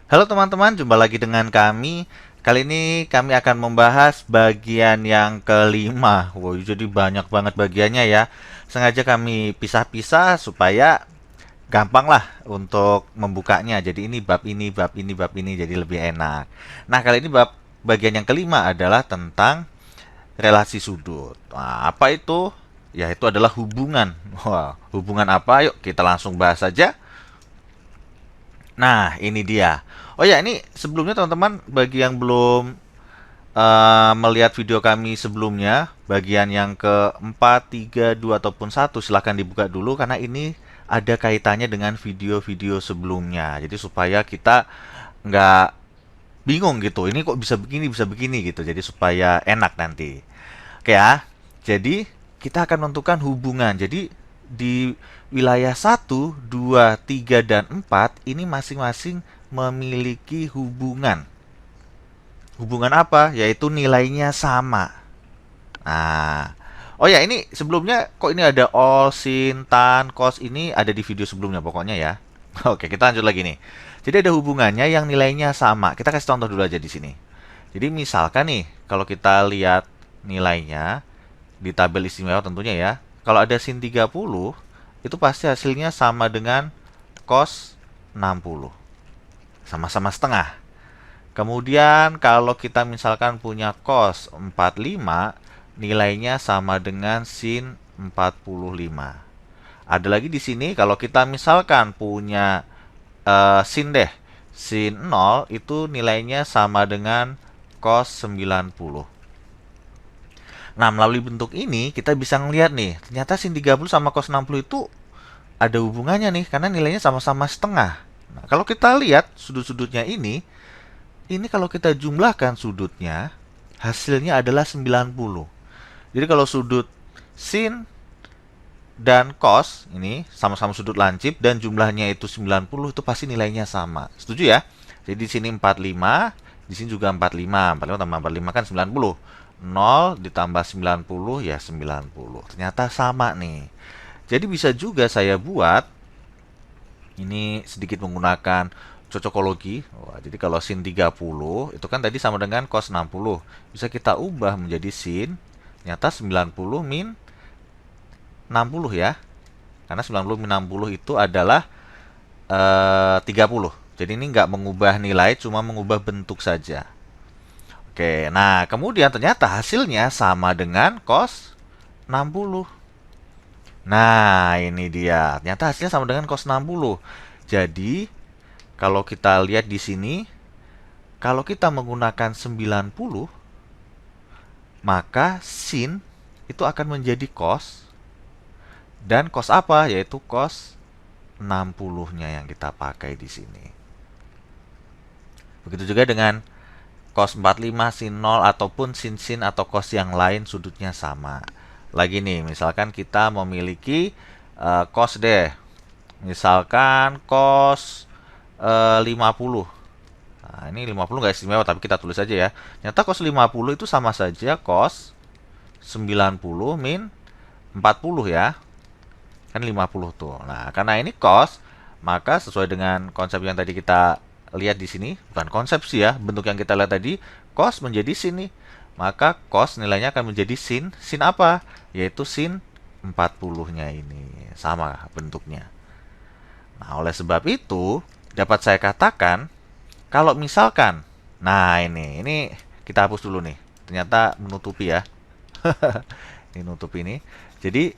Halo teman-teman, jumpa lagi dengan kami. Kali ini kami akan membahas bagian yang kelima. Wow, jadi banyak banget bagiannya ya. Sengaja kami pisah-pisah supaya gampang lah untuk membukanya. Jadi ini bab ini, bab ini, bab ini, jadi lebih enak. Nah, kali ini bab bagian yang kelima adalah tentang relasi sudut. Nah, apa itu? Ya, itu adalah hubungan. Wah, hubungan apa? Yuk kita langsung bahas saja. Nah, ini dia. Oh ya, ini sebelumnya teman-teman, bagi yang belum melihat video kami sebelumnya, bagian yang keempat, tiga, dua, ataupun satu, silahkan dibuka dulu karena ini ada kaitannya dengan video-video sebelumnya. Jadi supaya kita nggak bingung gitu. Ini kok bisa begini gitu. Jadi supaya enak nanti. Oke ya. Jadi kita akan menentukan hubungan. Jadi di wilayah satu, 2, 3, dan 4 ini masing-masing memiliki hubungan. Hubungan apa? Yaitu nilainya sama. Nah, oh ya ini sebelumnya kok ini ada all, sin, tan, cos ini ada di video sebelumnya pokoknya ya. Oke, kita lanjut lagi nih. Jadi ada hubungannya yang nilainya sama. Kita kasih contoh dulu aja di sini. Jadi misalkan nih, kalau kita lihat nilainya di tabel istimewa tentunya ya. Kalau ada sin 30, itu pasti hasilnya sama dengan cos 60. Sama-sama setengah. Kemudian kalau kita misalkan punya cos 45, nilainya sama dengan sin 45. Ada lagi di sini kalau kita misalkan punya sin deh. Sin 0 itu nilainya sama dengan cos 90. Nah, melalui bentuk ini kita bisa ngelihat nih, ternyata sin 30 sama cos 60 itu ada hubungannya nih karena nilainya sama-sama setengah. Nah, kalau kita lihat sudut-sudutnya ini kalau kita jumlahkan sudutnya, hasilnya adalah 90. Jadi kalau sudut sin dan cos ini sama-sama sudut lancip dan jumlahnya itu 90 itu pasti nilainya sama. Setuju ya? Jadi di sini 45, di sini juga 45. 45 tambah 45 kan 90. 0 ditambah 90 ya 90. Ternyata sama nih. Jadi bisa juga saya buat ini sedikit menggunakan cocokologi. Wah, jadi kalau sin 30 itu kan tadi sama dengan cos 60. Bisa kita ubah menjadi sin ternyata 90 min 60 ya. Karena 90 min 60 itu adalah 30. Jadi ini nggak mengubah nilai, cuma mengubah bentuk saja. Oke, nah kemudian ternyata hasilnya sama dengan cos 60. Nah, ini dia. Ternyata hasilnya sama dengan cos 60. Jadi, kalau kita lihat di sini, kalau kita menggunakan 90, maka sin itu akan menjadi cos. Dan cos apa? Yaitu cos 60-nya yang kita pakai di sini. Begitu juga dengan cos 45, sin 0, ataupun sin atau cos yang lain sudutnya sama. Lagi nih, misalkan kita memiliki cos deh. Misalkan cos 50. Nah, ini 50 nggak istimewa, tapi kita tulis aja ya. Ternyata cos 50 itu sama saja cos 90 min 40 ya. Kan 50 tuh. Nah, karena ini cos, maka sesuai dengan konsep yang tadi kita lihat di sini, bukan konsep sih ya, bentuk yang kita lihat tadi, cos menjadi sin nih. Maka cos nilainya akan menjadi sin. Sin apa? Yaitu sin 40-nya ini. Sama bentuknya. Nah, oleh sebab itu, dapat saya katakan, kalau misalkan, nah ini kita hapus dulu nih. Ternyata menutupi ya. Ini nutup ini. Jadi,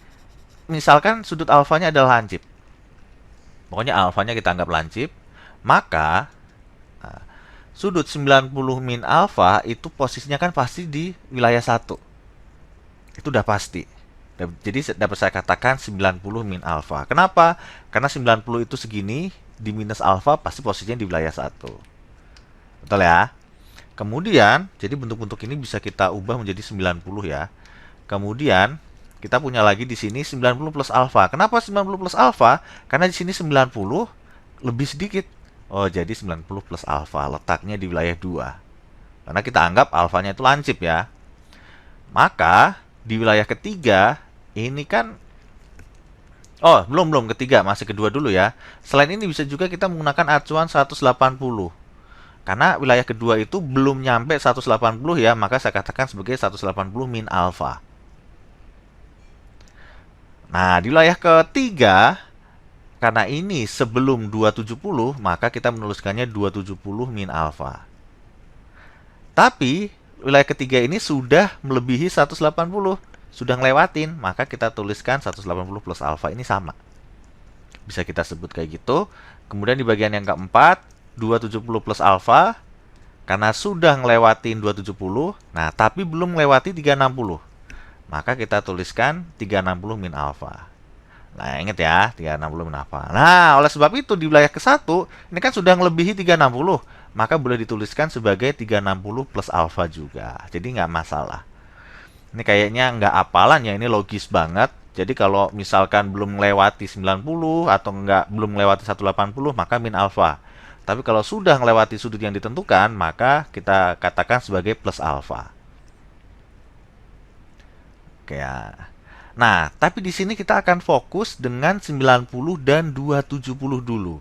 misalkan sudut alfanya adalah lancip. Pokoknya alfanya kita anggap lancip. Maka, nah, sudut 90 min alfa itu posisinya kan pasti di wilayah 1. Itu udah pasti. Jadi dapat saya katakan 90 min alfa. Kenapa? Karena 90 itu segini, di minus alfa pasti posisinya di wilayah 1. Betul ya? Kemudian, jadi bentuk-bentuk ini bisa kita ubah menjadi 90 ya. Kemudian, kita punya lagi di sini 90 plus alfa. Kenapa 90 plus alfa? Karena di sini 90 lebih sedikit. Oh, jadi 90 plus alfa. Letaknya di wilayah 2. Karena kita anggap alfanya itu lancip ya. Maka, di wilayah ketiga, ini kan oh, belum ketiga, masih kedua dulu ya. Selain ini bisa juga kita menggunakan acuan 180. Karena wilayah kedua itu belum nyampe 180 ya, maka saya katakan sebagai 180 min alfa. Nah, di wilayah ketiga, karena ini sebelum 270, maka kita menuliskannya 270 min alfa. Tapi, wilayah ketiga ini sudah melebihi 180, sudah ngelewatin, maka kita tuliskan 180 plus alfa ini sama. Bisa kita sebut kayak gitu. Kemudian di bagian yang keempat, 270 plus alfa, karena sudah ngelewatin 270, nah tapi belum melewati 360. Maka kita tuliskan 360 min alfa. Nah, ingat ya, 360 min alfa. Nah, oleh sebab itu di wilayah ke-1, ini kan sudah melebihi 360, maka boleh dituliskan sebagai 360 plus alfa juga. Jadi nggak masalah. Ini kayaknya nggak hafalan ya, ini logis banget. Jadi kalau misalkan belum melewati 90 atau belum melewati 180, maka min alfa. Tapi kalau sudah melewati sudut yang ditentukan, maka kita katakan sebagai plus alfa. Oke ya. Nah, tapi di sini kita akan fokus dengan 90 dan 270 dulu.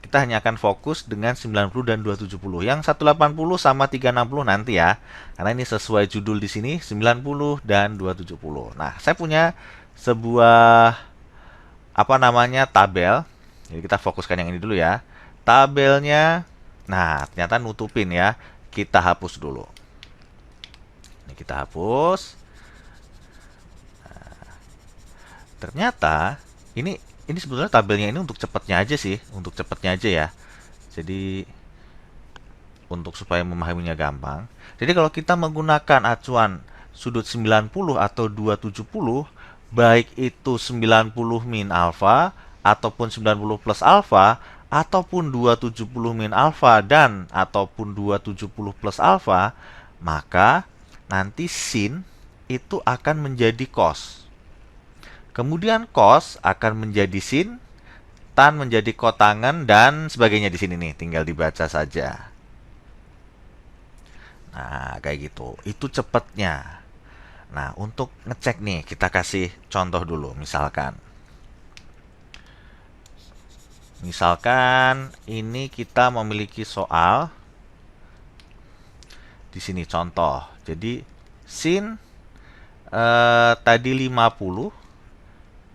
Kita hanya akan fokus dengan 90 dan 270. Yang 180 sama 360 nanti ya. Karena ini sesuai judul di sini, 90 dan 270. Nah, saya punya sebuah tabel. Jadi kita fokuskan yang ini dulu ya. Tabelnya, nah ternyata nutupin ya. Kita hapus dulu. Ini kita hapus. Nah, ternyata ini sebetulnya tabelnya ini untuk cepatnya aja sih, untuk cepatnya aja ya. Jadi untuk supaya memahaminya gampang. Jadi kalau kita menggunakan acuan sudut 90 atau 270, baik itu 90 min alfa ataupun 90 plus alfa ataupun 270 min alfa dan ataupun 270 plus alfa, maka nanti sin itu akan menjadi cos. Kemudian cos akan menjadi sin, tan menjadi kotangen, dan sebagainya di sini nih. Tinggal dibaca saja. Nah, kayak gitu. Itu cepatnya. Nah, untuk ngecek nih, kita kasih contoh dulu. Misalkan ini kita memiliki soal. Di sini contoh. Jadi, sin tadi 50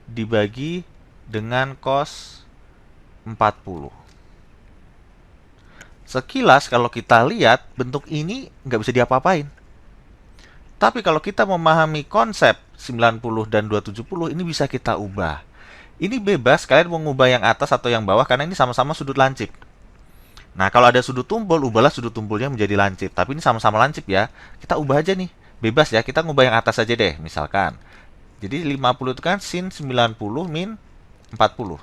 dibagi dengan cos 40. Sekilas kalau kita lihat bentuk ini nggak bisa diapa-apain. Tapi kalau kita memahami konsep 90 dan 270, ini bisa kita ubah. Ini bebas, kalian mau ngubah yang atas atau yang bawah karena ini sama-sama sudut lancip. Nah, kalau ada sudut tumpul, ubahlah sudut tumpulnya menjadi lancip. Tapi ini sama-sama lancip ya. Kita ubah aja nih. Bebas ya, kita ngubah yang atas aja deh, misalkan. Jadi 50 itu kan sin 90 min 40.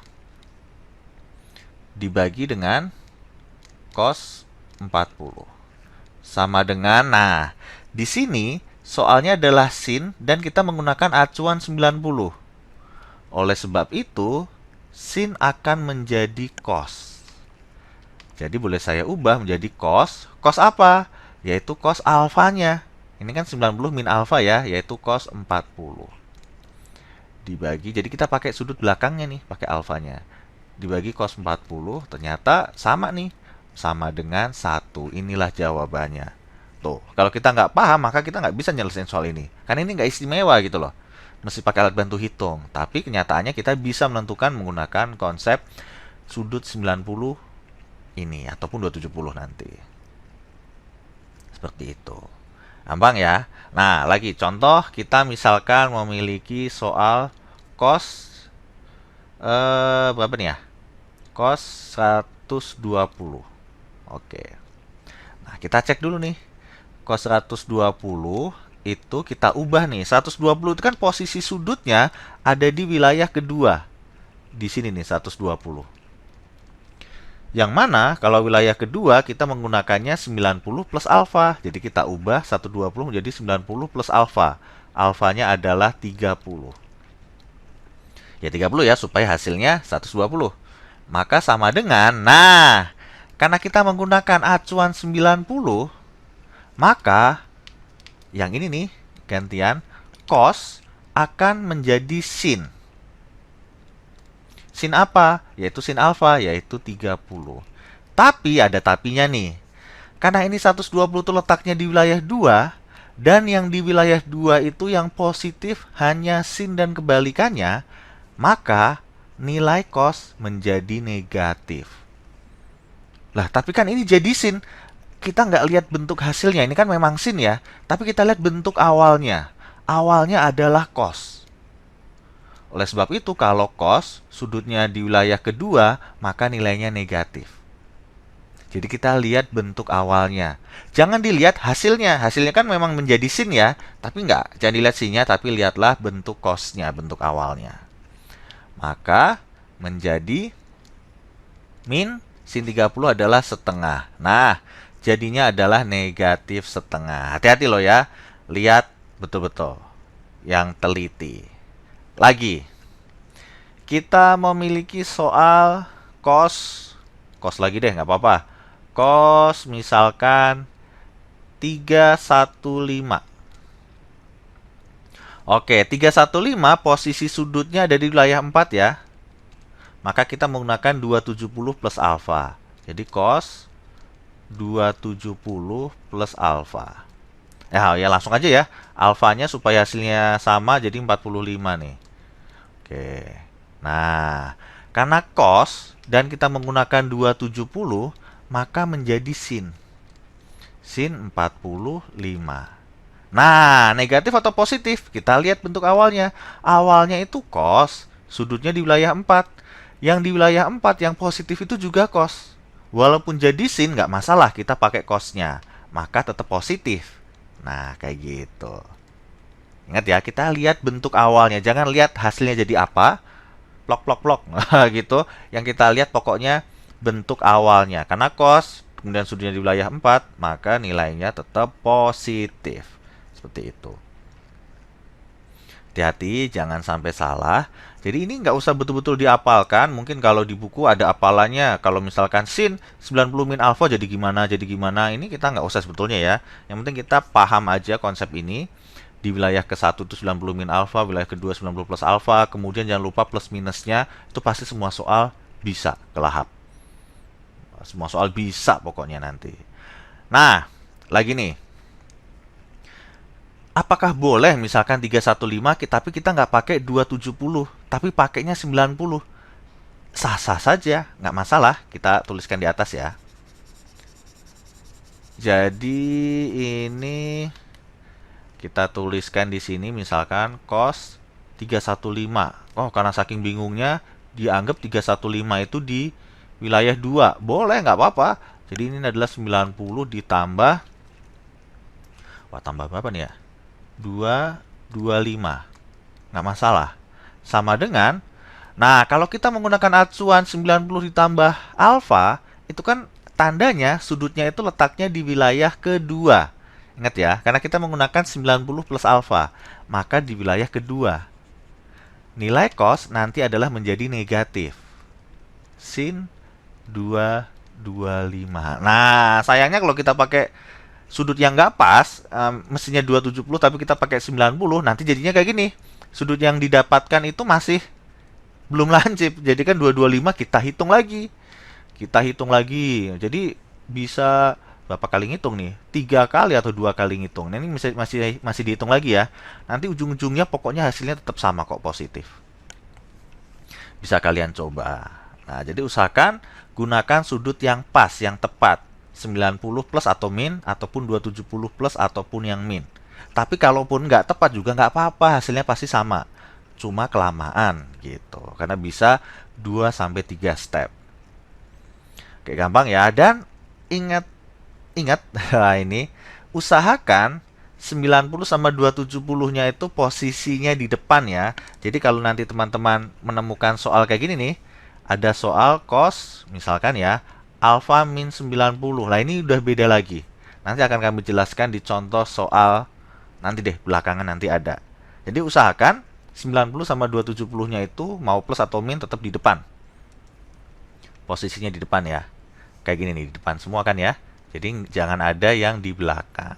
Dibagi dengan cos 40. Sama dengan, nah, di sini soalnya adalah sin dan kita menggunakan acuan 90. Oleh sebab itu, sin akan menjadi cos. Jadi boleh saya ubah menjadi cos. Cos apa? Yaitu cos alfanya. Ini kan 90 min alfa ya, yaitu cos 40. Dibagi, jadi kita pakai sudut belakangnya nih, pakai alfanya. Dibagi cos 40, ternyata sama nih. Sama dengan 1. Inilah jawabannya. Tuh, kalau kita nggak paham, maka kita nggak bisa nyelesain soal ini. Karena ini nggak istimewa gitu loh. Mesti pakai alat bantu hitung. Tapi kenyataannya kita bisa menentukan menggunakan konsep sudut 90 ini, ataupun 270 nanti. Seperti itu. Gampang ya. Nah, lagi contoh kita misalkan memiliki soal cos berapa nih ya? Cos 120. Oke. Nah, kita cek dulu nih. Cos 120 itu kita ubah nih. 120 itu kan posisi sudutnya ada di wilayah kedua. Di sini nih 120. Yang mana kalau wilayah kedua kita menggunakannya 90 plus alfa. Jadi kita ubah 120 menjadi 90 plus alfa. Alfanya adalah 30. Ya 30 ya supaya hasilnya 120. Maka sama dengan, nah, karena kita menggunakan acuan 90, maka yang ini nih gantian cos akan menjadi sin. Sin apa? Yaitu sin alfa, yaitu 30. Tapi ada tapinya nih. Karena ini 120 itu letaknya di wilayah 2, dan yang di wilayah 2 itu yang positif hanya sin dan kebalikannya, maka nilai cos menjadi negatif. Lah, tapi kan ini jadi sin. Kita nggak lihat bentuk hasilnya. Ini kan memang sin ya. Tapi kita lihat bentuk awalnya. Awalnya adalah cos. Oleh sebab itu, kalau cos sudutnya di wilayah kedua, maka nilainya negatif. Jadi kita lihat bentuk awalnya. Jangan dilihat hasilnya. Hasilnya kan memang menjadi sin ya. Tapi nggak. Jangan dilihat sinnya, tapi lihatlah bentuk cosnya, bentuk awalnya. Maka menjadi min sin 30 adalah setengah. Nah, jadinya adalah negatif setengah. Hati-hati loh ya. Lihat betul-betul. Yang teliti. Lagi. Kita memiliki soal cos. Cos lagi deh, nggak apa-apa. Cos misalkan 315. Oke, 315 posisi sudutnya ada di wilayah 4 ya. Maka kita menggunakan 270 plus alfa. Jadi cos 270 plus alfa. Ya langsung aja ya. Alfanya supaya hasilnya sama jadi 45 nih. Oke. Nah, karena cos dan kita menggunakan 270, maka menjadi sin. Sin 45. Nah, negatif atau positif? Kita lihat bentuk awalnya. Awalnya itu cos, sudutnya di wilayah 4. Yang di wilayah 4 yang positif itu juga cos. Walaupun jadi sin, nggak masalah kita pakai cosnya. Maka tetap positif. Nah, kayak gitu. Ingat ya, kita lihat bentuk awalnya. Jangan lihat hasilnya jadi apa. Plok, plok, plok. Gitu. Yang kita lihat pokoknya bentuk awalnya. Karena cos, kemudian sudutnya di wilayah 4, maka nilainya tetap positif. Seperti itu. Hati-hati, jangan sampai salah. Jadi ini nggak usah betul-betul diapalkan. Mungkin kalau di buku ada apalannya. Kalau misalkan sin 90 min alfa jadi gimana, jadi gimana. Ini kita nggak usah sebetulnya ya. Yang penting kita paham aja konsep ini. Di wilayah ke-1 itu 90 min alfa, wilayah kedua 90 plus alfa. Kemudian jangan lupa plus minusnya. Itu pasti semua soal bisa kelahap. Semua soal bisa pokoknya nanti. Nah, lagi nih. Apakah boleh misalkan 315 tapi kita nggak pakai 270, tapi pakainya 90? Sah-sah saja, nggak masalah. Kita tuliskan di atas ya. Jadi ini kita tuliskan di sini misalkan cos 315. Oh, karena saking bingungnya dianggap 315 itu di wilayah 2. Boleh, nggak apa-apa. Jadi ini adalah 90 ditambah, wah tambah berapa nih ya? 225. Nggak masalah. Sama dengan, nah kalau kita menggunakan acuan 90 ditambah alfa, itu kan tandanya sudutnya itu letaknya di wilayah kedua. Ingat ya, karena kita menggunakan 90 plus alfa, maka di wilayah kedua. Nilai cos nanti adalah menjadi negatif. Sin 225. Nah, sayangnya kalau kita pakai sudut yang nggak pas, mestinya 270 tapi kita pakai 90, nanti jadinya kayak gini. Sudut yang didapatkan itu masih belum lancip. Jadi kan 225 kita hitung lagi. Kita hitung lagi. Jadi bisa berapa kali ngitung nih? 3 kali atau 2 kali ngitung. Nah, ini masih dihitung lagi ya. Nanti ujung-ujungnya pokoknya hasilnya tetap sama kok, positif. Bisa kalian coba. Nah, jadi usahakan gunakan sudut yang pas, yang tepat. 90 plus atau min, ataupun 270 plus ataupun yang min. Tapi kalaupun nggak tepat juga nggak apa-apa, hasilnya pasti sama. Cuma kelamaan gitu. Karena bisa 2-3 step. Oke, gampang ya. Dan ingat ini, usahakan 90 sama 270-nya itu posisinya di depan ya. Jadi kalau nanti teman-teman menemukan soal kayak gini nih, ada soal cos, misalkan ya, alfa min 90. Nah, ini udah beda lagi. Nanti akan kami jelaskan di contoh soal nanti deh, belakangan nanti ada. Jadi usahakan 90 sama 270-nya itu mau plus atau min tetap di depan. Posisinya di depan ya. Kayak gini nih, di depan semua kan ya. Jadi jangan ada yang di belakang.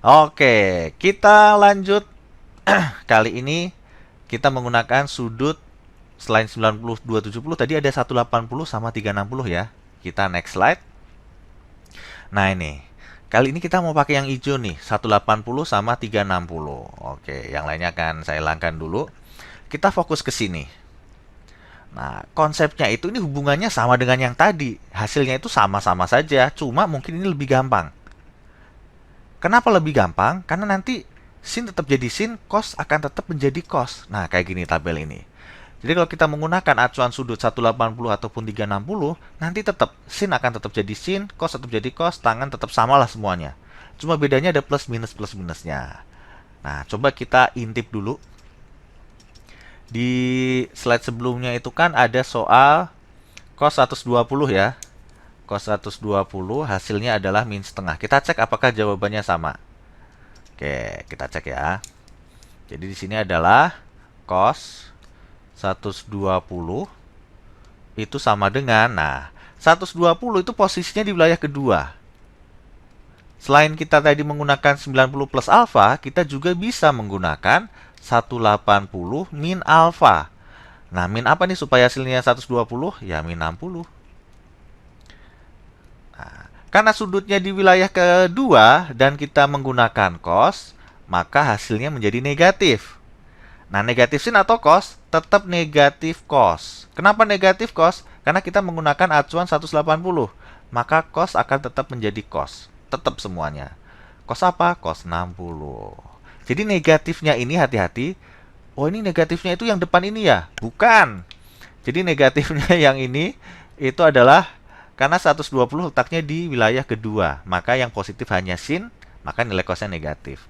Oke, kita lanjut. Kali ini kita menggunakan sudut selain 90 270 tadi ada 180 sama 360 ya. Kita next slide. Nah ini, kali ini kita mau pakai yang hijau nih, 180 sama 360. Oke, yang lainnya akan saya hilangkan dulu. Kita fokus ke sini. Nah, konsepnya itu ini hubungannya sama dengan yang tadi. Hasilnya itu sama-sama saja, cuma mungkin ini lebih gampang. Kenapa lebih gampang? Karena nanti sin tetap jadi sin, cos akan tetap menjadi cos. Nah, kayak gini tabel ini. Jadi kalau kita menggunakan acuan sudut 180 ataupun 360, nanti tetap sin akan tetap jadi sin, cos tetap jadi cos, tangan tetap samalah semuanya. Cuma bedanya ada plus minusnya. Nah, coba kita intip dulu. Di slide sebelumnya itu kan ada soal cos 120 ya. Cos 120 hasilnya adalah min setengah. Kita cek apakah jawabannya sama. Oke, kita cek ya. Jadi di sini adalah cos 120 itu sama dengan, nah, 120 itu posisinya di wilayah kedua. Selain kita tadi menggunakan 90 plus alfa, kita juga bisa menggunakan 180 min alfa. Nah, min apa nih supaya hasilnya 120? Ya, min 60. Karena sudutnya di wilayah kedua dan kita menggunakan cos, maka hasilnya menjadi negatif. Nah, negatif sin atau cos tetap negatif cos. Kenapa negatif cos? Karena kita menggunakan acuan 180. Maka cos akan tetap menjadi cos. Tetap semuanya. Cos apa? Cos 60. Jadi negatifnya ini hati-hati. Oh, ini negatifnya itu yang depan ini ya? Bukan. Jadi negatifnya yang ini itu adalah karena 120 letaknya di wilayah kedua, maka yang positif hanya sin, maka nilai cosnya negatif.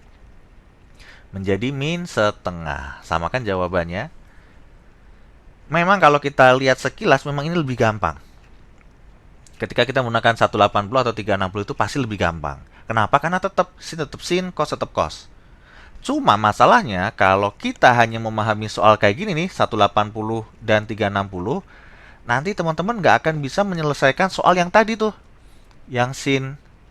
Menjadi min setengah. Sama kan jawabannya? Memang kalau kita lihat sekilas, memang ini lebih gampang. Ketika kita menggunakan 180 atau 360 itu pasti lebih gampang. Kenapa? Karena tetap sin, cos tetap cos. Cuma masalahnya, kalau kita hanya memahami soal kayak gini nih, 180 dan 360, nanti teman-teman nggak akan bisa menyelesaikan soal yang tadi tuh. Yang sin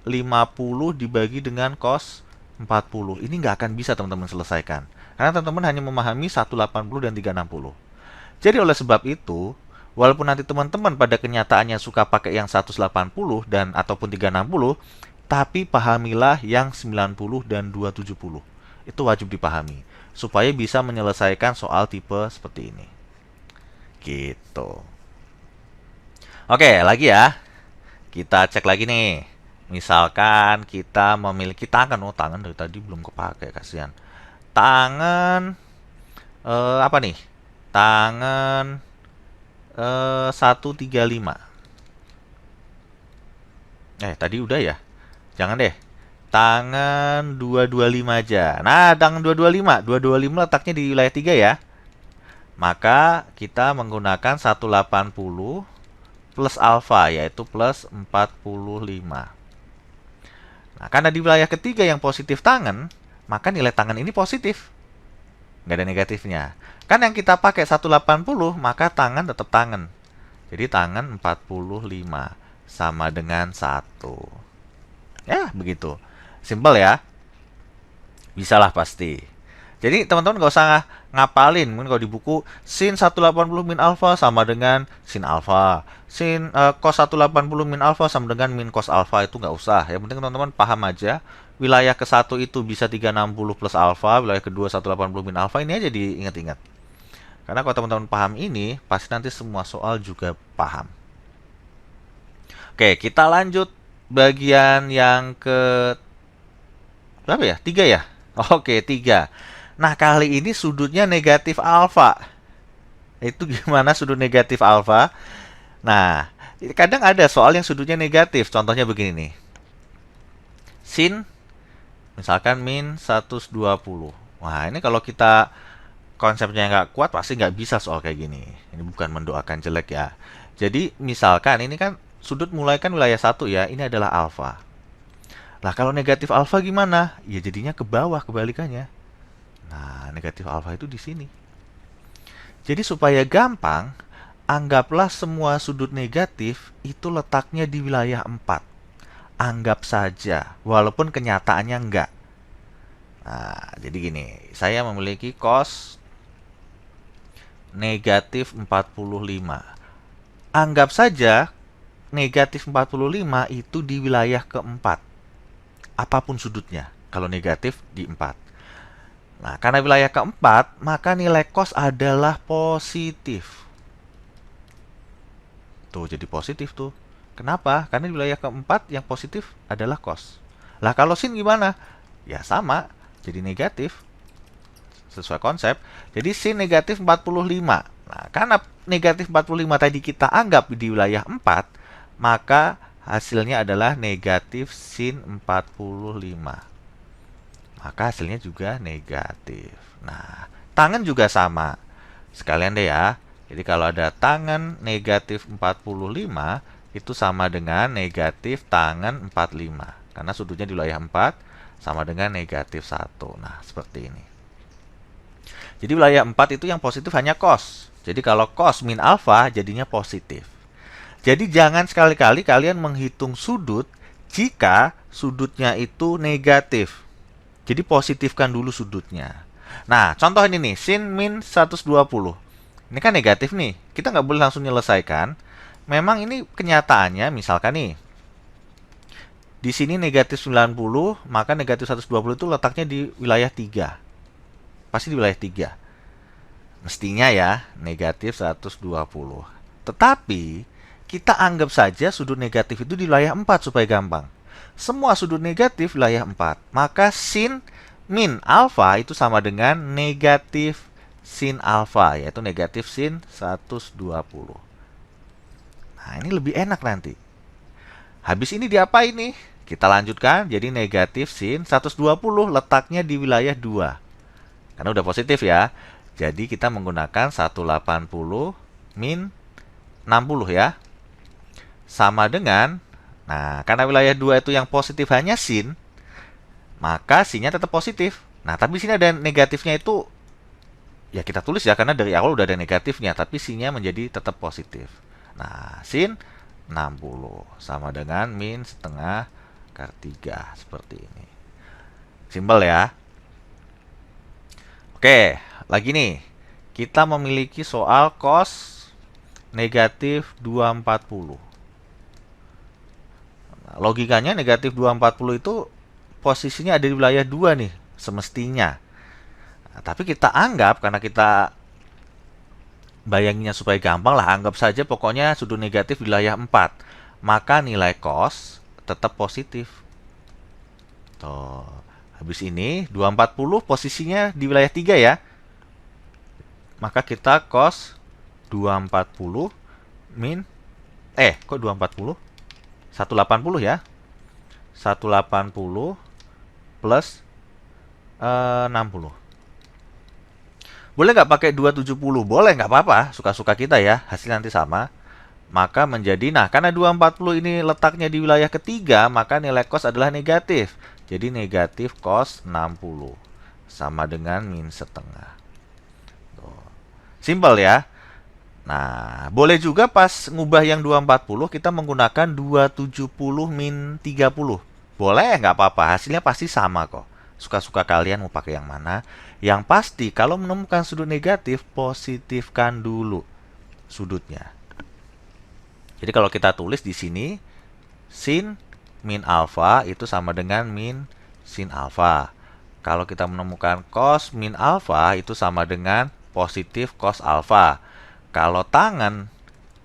50 dibagi dengan cos 40. Ini nggak akan bisa teman-teman selesaikan. Karena teman-teman hanya memahami 180 dan 360. Jadi oleh sebab itu, walaupun nanti teman-teman pada kenyataannya suka pakai yang 180 dan ataupun 360, tapi pahamilah yang 90 dan 270. Itu wajib dipahami. Supaya bisa menyelesaikan soal tipe seperti ini. Gitu. Oke, lagi ya. Kita cek lagi nih. Misalkan kita memiliki tangan. Oh, tangan dari tadi belum kepake, kasihan. Tangan apa nih? Tangan 135. Tadi udah ya? Jangan deh. Tangan 225 aja. Nah, tangan 225. 225 letaknya di wilayah 3 ya. Maka kita menggunakan 180 plus alfa, yaitu plus 45. Nah, karena di wilayah ketiga yang positif tangan, maka nilai tangan ini positif. Nggak ada negatifnya. Kan yang kita pakai 180, maka tangan tetap tangan. Jadi tangan 45 sama dengan 1. Ya, begitu. Simpel ya. Bisalah pasti. Jadi teman-teman nggak usah ngapalin. Mungkin kalau di buku sin 180 min alfa sama dengan sin alfa. Sin cos 180 min alfa sama dengan min cos alfa, itu nggak usah. Yang penting teman-teman paham aja. Wilayah ke-1 itu bisa 360 plus alfa, wilayah kedua 180 min alfa, ini aja diingat-ingat. Karena kalau teman-teman paham ini, pasti nanti semua soal juga paham. Oke, kita lanjut bagian yang ke berapa ya? 3 ya? Oke, 3. Nah, kali ini sudutnya negatif alfa. Itu gimana sudut negatif alfa? Nah, kadang ada soal yang sudutnya negatif. Contohnya begini nih. Sin, misalkan min 120. Wah, ini kalau kita konsepnya nggak kuat, pasti nggak bisa soal kayak gini. Ini bukan mendoakan jelek ya. Jadi, misalkan ini kan sudut mulai kan wilayah 1 ya. Ini adalah alfa. Nah, kalau negatif alfa gimana? Ya jadinya ke bawah kebalikannya. Nah, negatif alfa itu di sini. Jadi supaya gampang, anggaplah semua sudut negatif itu letaknya di wilayah 4. Anggap saja, walaupun kenyataannya enggak. Nah, jadi gini, saya memiliki cos negatif 45. Anggap saja negatif 45 itu di wilayah keempat. Apapun sudutnya, kalau negatif di 4. Nah, karena wilayah keempat, maka nilai cos adalah positif. Tuh, jadi positif tuh. Kenapa? Karena di wilayah keempat yang positif adalah cos. Lah, kalau sin gimana? Ya sama, jadi negatif. Sesuai konsep. Jadi sin negatif 45. Nah, karena negatif 45 tadi kita anggap di wilayah 4, maka hasilnya adalah negatif sin 45. Maka hasilnya juga negatif. Nah, tangan juga sama. Sekalian deh ya. Jadi kalau ada tangan negatif 45, itu sama dengan negatif tangan 45. Karena sudutnya di wilayah 4 sama dengan negatif 1. Nah, seperti ini. Jadi wilayah 4 itu yang positif hanya cos. Jadi kalau cos min alfa jadinya positif. Jadi jangan sekali-kali kalian menghitung sudut jika sudutnya itu negatif. Jadi positifkan dulu sudutnya. Nah, contoh ini nih, sin min 120. Ini kan negatif nih. Kita nggak boleh langsung menyelesaikan. Memang ini kenyataannya, misalkan nih, di sini negatif 90, maka negatif 120 itu letaknya di wilayah 3. Pasti di wilayah 3. Mestinya ya, negatif 120. Tetapi, kita anggap saja sudut negatif itu di wilayah 4 supaya gampang. Semua sudut negatif wilayah 4. Maka sin min alfa itu sama dengan negatif sin alfa, yaitu negatif sin 120. Nah, ini lebih enak nanti. Habis ini diapain nih? Kita lanjutkan, jadi negatif sin 120 letaknya di wilayah 2. Karena udah positif ya. Jadi kita menggunakan 180 min 60 ya. Sama dengan, nah karena wilayah 2 itu yang positif hanya sin, maka sinnya tetap positif. Nah, tapi sini ada negatifnya itu, ya kita tulis ya, karena dari awal udah ada negatifnya, tapi sinnya menjadi tetap positif. Nah, sin 60 sama dengan min setengah akar 3, seperti ini. Simpel ya. Oke, lagi nih. Kita memiliki soal cos negatif 240. Nah, logikanya negatif 240 itu posisinya ada di wilayah 2 nih, semestinya. Nah, tapi kita anggap, karena kita bayanginnya supaya gampang lah, anggap saja pokoknya sudut negatif di wilayah 4. Maka nilai cos tetap positif. Tuh. Habis ini 240 posisinya di wilayah 3 ya. Maka kita cos 240 min kok 240? 180 ya. 180 plus 60. Boleh nggak pakai 270? Boleh, nggak apa-apa. Suka-suka kita ya. Hasil nanti sama. Maka menjadi, nah karena 240 ini letaknya di wilayah ketiga, maka nilai cos adalah negatif. Jadi negatif cos 60. Sama dengan min setengah. Simpel ya. Nah, boleh juga pas ngubah yang 240, kita menggunakan 270 min 30. Boleh, nggak apa-apa. Hasilnya pasti sama kok. Suka-suka kalian mau pakai yang mana. Yang pasti, kalau menemukan sudut negatif, positifkan dulu sudutnya. Jadi kalau kita tulis di sini, sin min alfa itu sama dengan min sin alfa. Kalau kita menemukan cos min alfa itu sama dengan positif cos alfa. Kalau tangan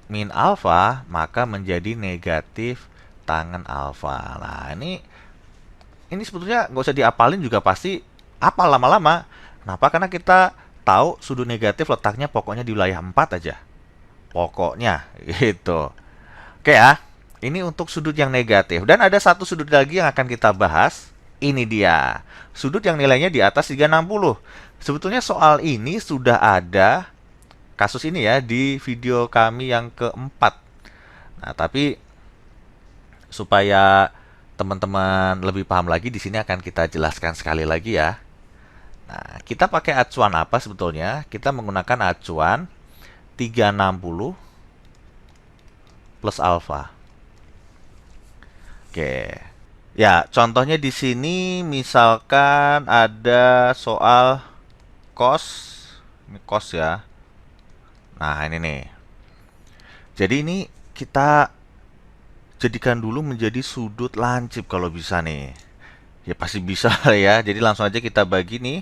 min alfa, maka menjadi negatif tangan alfa. Nah, ini sebetulnya nggak usah diapalin juga pasti apal lama-lama. Kenapa? Karena kita tahu sudut negatif letaknya pokoknya di wilayah 4 aja. Pokoknya, gitu. Oke ya, ini untuk sudut yang negatif. Dan ada satu sudut lagi yang akan kita bahas. Ini dia, sudut yang nilainya di atas 360. Sebetulnya soal ini sudah ada kasus ini ya di video kami yang keempat. Nah, tapi supaya teman-teman lebih paham lagi, di sini akan kita jelaskan sekali lagi ya. Nah, kita pakai acuan apa sebetulnya? Kita menggunakan acuan 360 plus alfa. Oke. Ya, contohnya di sini misalkan ada soal cos, ini cos ya. Nah, ini nih. Jadi ini kita jadikan dulu menjadi sudut lancip kalau bisa nih. Ya pasti bisa lah ya. Jadi langsung aja kita bagi nih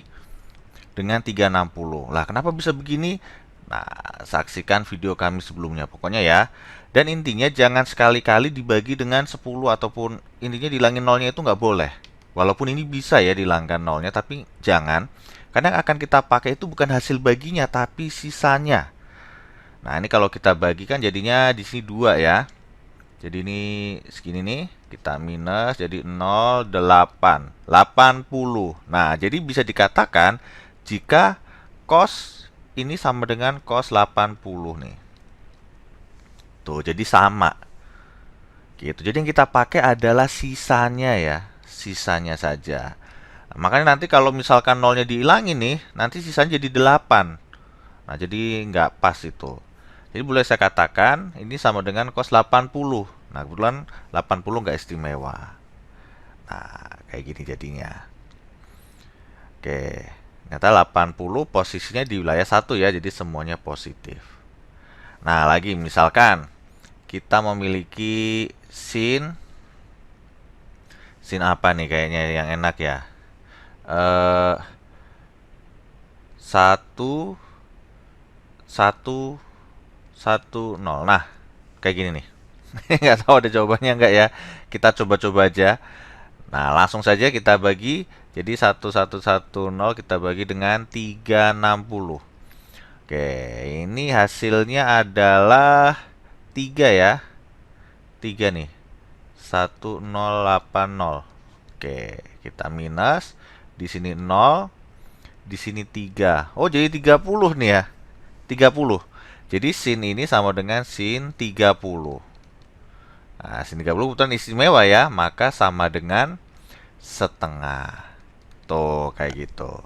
dengan 360. Lah, kenapa bisa begini? Nah, saksikan video kami sebelumnya pokoknya ya. Dan intinya jangan sekali-kali dibagi dengan 10 ataupun intinya dihilangin nolnya itu nggak boleh. Walaupun ini bisa ya dihilangkan nolnya, tapi jangan. Karena yang akan kita pakai itu bukan hasil baginya, tapi sisanya. Nah, ini kalau kita bagi kan jadinya di sini 2 ya. Jadi ini segini nih, kita minus jadi 0,8, 80. Nah, jadi bisa dikatakan jika cos ini sama dengan cos 80 nih. Tuh, jadi sama. Gitu. Jadi yang kita pakai adalah sisanya ya, sisanya saja. Nah, makanya nanti kalau misalkan nolnya dihilangin nih, nanti sisanya jadi 8. Nah, jadi nggak pas itu. Jadi boleh saya katakan ini sama dengan cos 80. Nah, kebetulan 80 nggak istimewa. Nah, kayak gini jadinya. Oke, ternyata 80 posisinya di wilayah 1 ya, jadi semuanya positif. Nah, lagi misalkan kita memiliki sin apa nih kayaknya yang enak ya? Eh 1 1 1 0. Nah, kayak gini nih. Nggak tahu ada jawabannya nggak ya. Kita coba-coba aja. Nah, langsung saja kita bagi. Jadi 1110 kita bagi dengan 360. Oke, ini hasilnya adalah 3 ya. 3 nih. 1080. Oke, kita minus. Di sini 0. Di sini 3. Oh, jadi 30 nih ya. 30. Jadi sin ini sama dengan sin 30. Nah, sin 30 kebetulan istimewa ya, maka sama dengan setengah. Tuh, kayak gitu.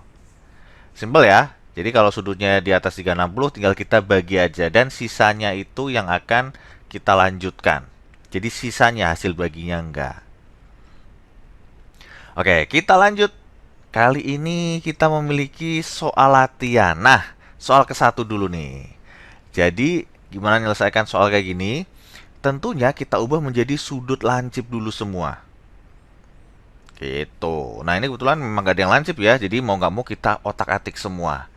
Simpel ya. Jadi kalau sudutnya di atas 360 tinggal kita bagi aja dan sisanya itu yang akan kita lanjutkan. Jadi sisanya hasil baginya enggak. Oke, kita lanjut. Kali ini kita memiliki soal latihan. Nah, soal ke-1 dulu nih. Jadi, gimana menyelesaikan soal kayak gini? Tentunya kita ubah menjadi sudut lancip dulu semua. Gitu. Nah, ini kebetulan memang gak ada yang lancip ya. Jadi mau nggak mau kita otak-atik semua.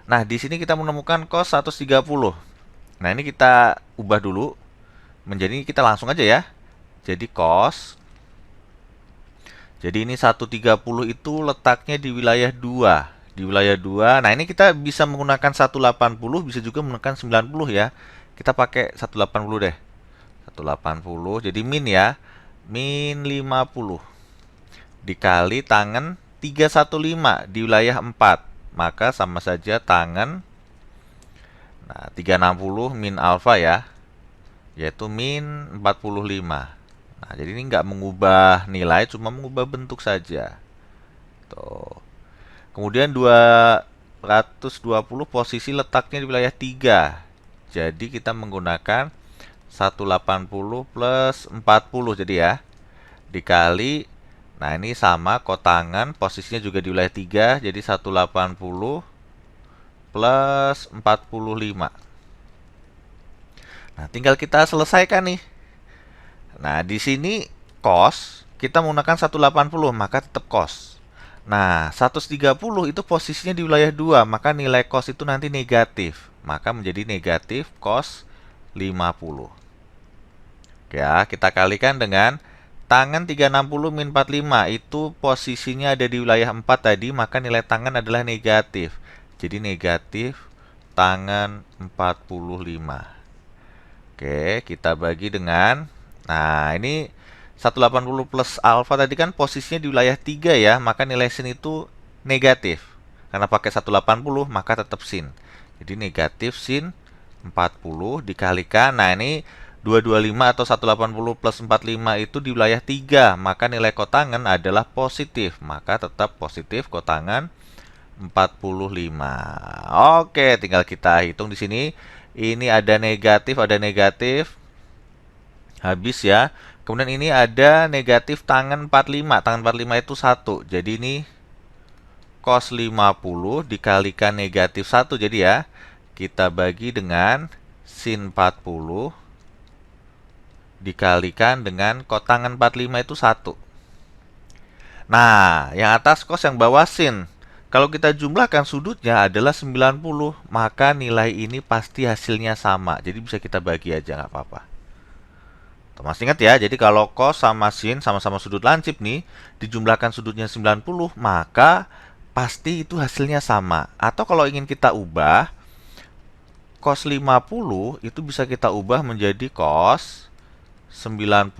Nah, di sini kita menemukan cos 130. Nah, ini kita ubah dulu menjadi kita langsung aja ya. Jadi cos. Jadi ini 130 itu letaknya di wilayah 2. Di wilayah 2. Nah, ini kita bisa menggunakan 180, bisa juga menggunakan 90 ya. Kita pakai 180 deh. 180 jadi min ya. Min 50 dikali tangen 315 di wilayah 4. Maka sama saja tangen. Nah, 360 min alfa ya. Yaitu min 45. Nah, jadi ini nggak mengubah nilai, cuma mengubah bentuk saja. Tuh. Kemudian 220 posisi letaknya di wilayah 3. Jadi kita menggunakan 180 plus 40 jadi ya. Dikali, nah ini sama kotangan, posisinya juga di wilayah 3. Jadi 180 plus 45. Nah, tinggal kita selesaikan nih. Nah, di sini cos kita menggunakan 180, maka tetap cos. Nah, 130 itu posisinya di wilayah 2, maka nilai cos itu nanti negatif. Maka menjadi negatif cos 50. Oke ya, kita kalikan dengan tangan 360 min 45. Itu posisinya ada di wilayah 4 tadi, maka nilai tangan adalah negatif. Jadi negatif tangan 45. Oke, kita bagi dengan, nah ini 180 plus alfa tadi kan posisinya di wilayah 3 ya, maka nilai sin itu negatif. Karena pakai 180 maka tetap sin. Jadi negatif sin 40 dikalikan, nah ini 225 atau 180 plus 45 itu di wilayah 3, maka nilai kotangan adalah positif, maka tetap positif kotangan 45. Oke, tinggal kita hitung di sini. Ini ada negatif, habis ya. Kemudian ini ada negatif tangan 45. Tangan 45 itu 1. Jadi ini cos 50 dikalikan negatif 1. Jadi ya, kita bagi dengan sin 40 dikalikan dengan kotangan 45 itu 1. Nah, yang atas cos, yang bawah sin. Kalau kita jumlahkan sudutnya adalah 90, maka nilai ini pasti hasilnya sama. Jadi bisa kita bagi aja, nggak apa-apa. Masih ingat ya, jadi kalau cos sama sin sama-sama sudut lancip nih, dijumlahkan sudutnya 90, maka pasti itu hasilnya sama. Atau kalau ingin kita ubah, cos 50 itu bisa kita ubah menjadi cos 90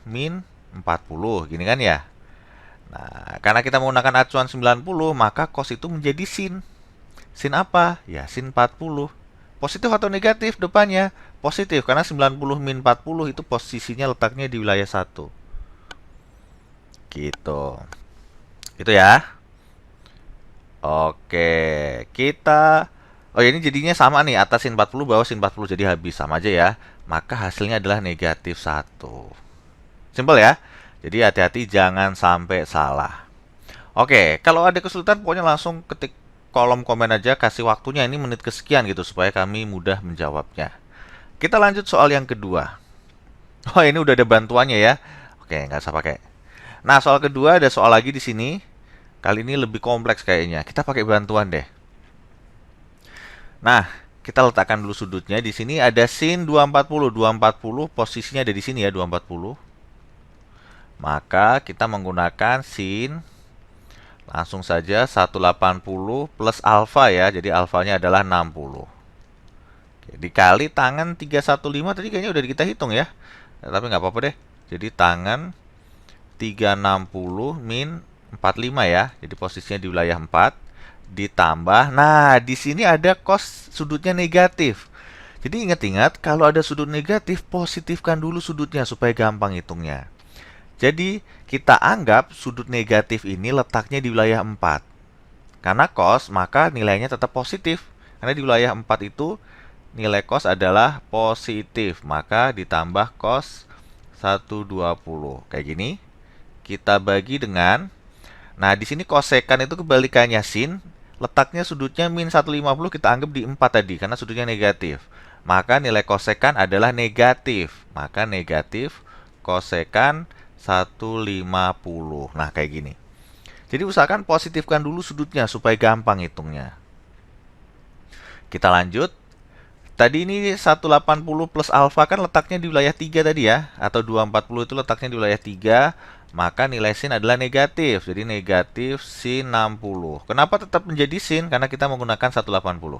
min 40, gini kan ya? Nah, karena kita menggunakan acuan 90, maka cos itu menjadi sin. Sin apa? Ya, sin 40. Positif atau negatif depannya? Positif, karena 90 min 40 itu posisinya letaknya di wilayah 1. Gitu. Itu ya. Oke, kita... Oh ya, ini jadinya sama nih, atas sin 40, bawah sin 40, jadi habis, sama aja ya. Maka hasilnya adalah negatif 1. Simpel ya. Jadi hati-hati jangan sampai salah. Oke, kalau ada kesulitan pokoknya langsung ketik kolom komen aja, kasih waktunya ini menit kesekian gitu supaya kami mudah menjawabnya. Kita lanjut soal yang kedua. Oh, ini udah ada bantuannya ya. Oke, nggak usah pakai. Nah, soal kedua ada soal lagi di sini. Kali ini lebih kompleks kayaknya. Kita pakai bantuan deh. Nah, kita letakkan dulu sudutnya. Di sini ada sin 240. 240 posisinya ada di sini ya, 240. Maka kita menggunakan sin, langsung saja 180 plus alfa ya. Jadi alfanya adalah 60. Oke, dikali tangan 315 tadi kayaknya udah kita hitung ya. Tapi nggak apa-apa deh. Jadi tangan 360 min 45 ya. Jadi posisinya di wilayah 4 ditambah. Nah, di sini ada cos sudutnya negatif. Jadi ingat-ingat kalau ada sudut negatif, positifkan dulu sudutnya supaya gampang hitungnya. Jadi kita anggap sudut negatif ini letaknya di wilayah 4. Karena cos, maka nilainya tetap positif. Karena di wilayah 4 itu nilai cos adalah positif. Maka ditambah cos 120. Kayak gini. Kita bagi dengan, nah di sini kosekan itu kebalikannya sin, letaknya sudutnya min 150, kita anggap di 4 tadi karena sudutnya negatif. Maka nilai kosekan adalah negatif. Maka negatif kosekan 150. Nah, kayak gini. Jadi usahakan positifkan dulu sudutnya supaya gampang hitungnya. Kita lanjut. Tadi ini 180 plus alfa kan letaknya di wilayah 3 tadi ya. Atau 240 itu letaknya di wilayah 3. Maka nilai sin adalah negatif. Jadi negatif sin 60. Kenapa tetap menjadi sin? Karena kita menggunakan 180.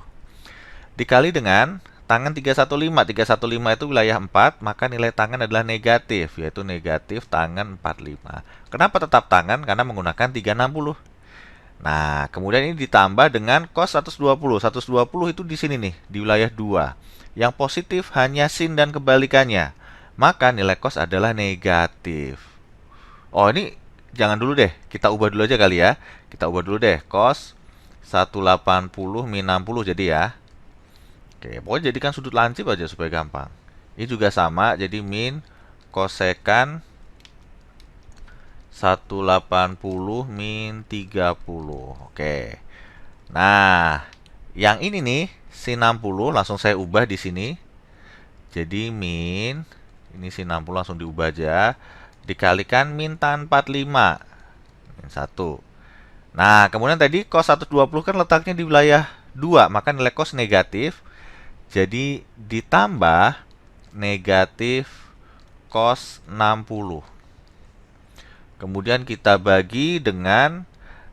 Dikali dengan tangan 315. 315 itu wilayah 4. Maka nilai tangan adalah negatif. Yaitu negatif tangan 45. Kenapa tetap tangan? Karena menggunakan 360. Nah, kemudian ini ditambah dengan cos 120. 120 itu di sini nih, di wilayah 2. Yang positif hanya sin dan kebalikannya. Maka nilai cos adalah negatif. Oh, ini jangan dulu deh. Kita ubah dulu aja kali ya. Kita ubah dulu deh. Cos 180 min 60 jadi ya. Oke, pokoknya jadikan sudut lancip aja supaya gampang. Ini juga sama, jadi min kosekan 180 min 30. Oke. Nah, yang ini nih, sin 60 langsung saya ubah di sini. Jadi min, ini sin 60 langsung diubah aja. Dikalikan min tan 45. Min 1. Nah, kemudian tadi cos 120 kan letaknya di wilayah 2, maka nilai cos negatif. Jadi ditambah negatif cos 60. Kemudian kita bagi dengan,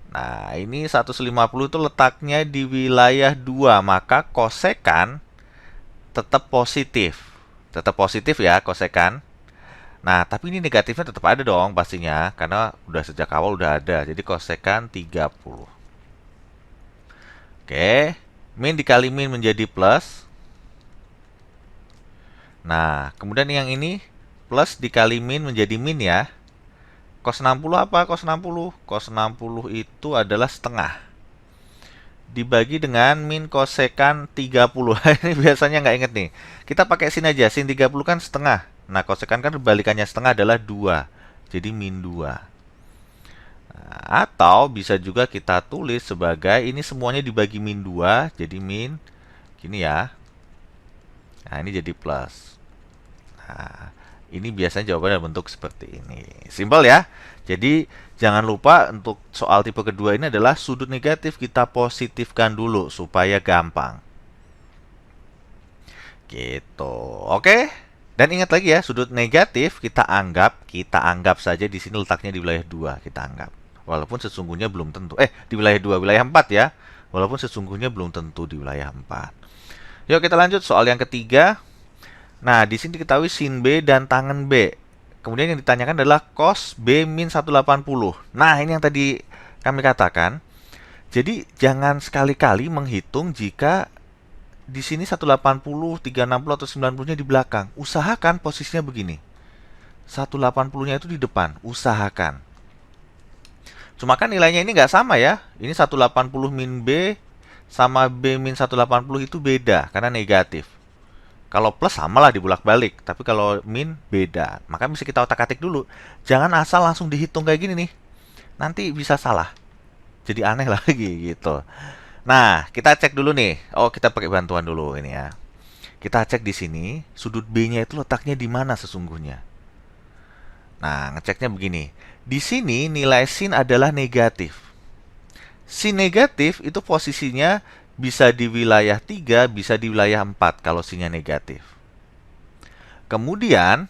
nah ini 150 itu letaknya di wilayah 2, maka kosekan tetap positif. Tetap positif ya kosekan. Nah, tapi ini negatifnya tetap ada dong pastinya, karena udah sejak awal udah ada. Jadi kosekan 30. Oke, min dikali min menjadi plus. Nah, kemudian yang ini plus dikali min menjadi min ya. Cos 60 apa? Cos 60. Cos 60 itu adalah setengah. Dibagi dengan min kosekan 30. Ini biasanya nggak inget nih. Kita pakai sin aja. Sin 30 kan setengah. Nah, kosekan kan kebalikannya setengah adalah 2. Jadi min 2. Nah, atau bisa juga kita tulis sebagai ini semuanya dibagi min 2. Jadi min gini ya. Nah, ini jadi plus. Nah, Ini biasanya jawabannya bentuk seperti ini. Simpel ya. Jadi jangan lupa untuk soal tipe kedua ini adalah sudut negatif kita positifkan dulu supaya gampang. Gitu. Oke. Dan ingat lagi ya, sudut negatif kita anggap saja di sini letaknya di wilayah 2, kita anggap. Walaupun sesungguhnya belum tentu. Di wilayah 2, wilayah 4 ya. Walaupun sesungguhnya belum tentu di wilayah 4. Yuk kita lanjut soal yang ketiga. Nah, di sini diketahui sin B dan tangen B. Kemudian yang ditanyakan adalah cos B min 180. Nah, ini yang tadi kami katakan. Jadi, jangan sekali-kali menghitung jika di sini 180, 360 atau 90-nya di belakang. Usahakan posisinya begini. 180-nya itu di depan. Usahakan. Cuma kan nilainya ini nggak sama ya. Ini 180 min B sama B min 180 itu beda karena negatif. Kalau plus samalah dibulak-balik, tapi kalau min beda. Maka bisa kita otak-atik dulu. Jangan asal langsung dihitung kayak gini nih. Nanti bisa salah. Jadi aneh lagi gitu. Nah, kita cek dulu nih. Oh, kita pakai bantuan dulu ini ya. Kita cek di sini, sudut B-nya itu letaknya di mana sesungguhnya. Nah, ngeceknya begini. Di sini nilai sin adalah negatif. Sin negatif itu posisinya bisa di wilayah 3, bisa di wilayah 4 kalau sinnya negatif. Kemudian,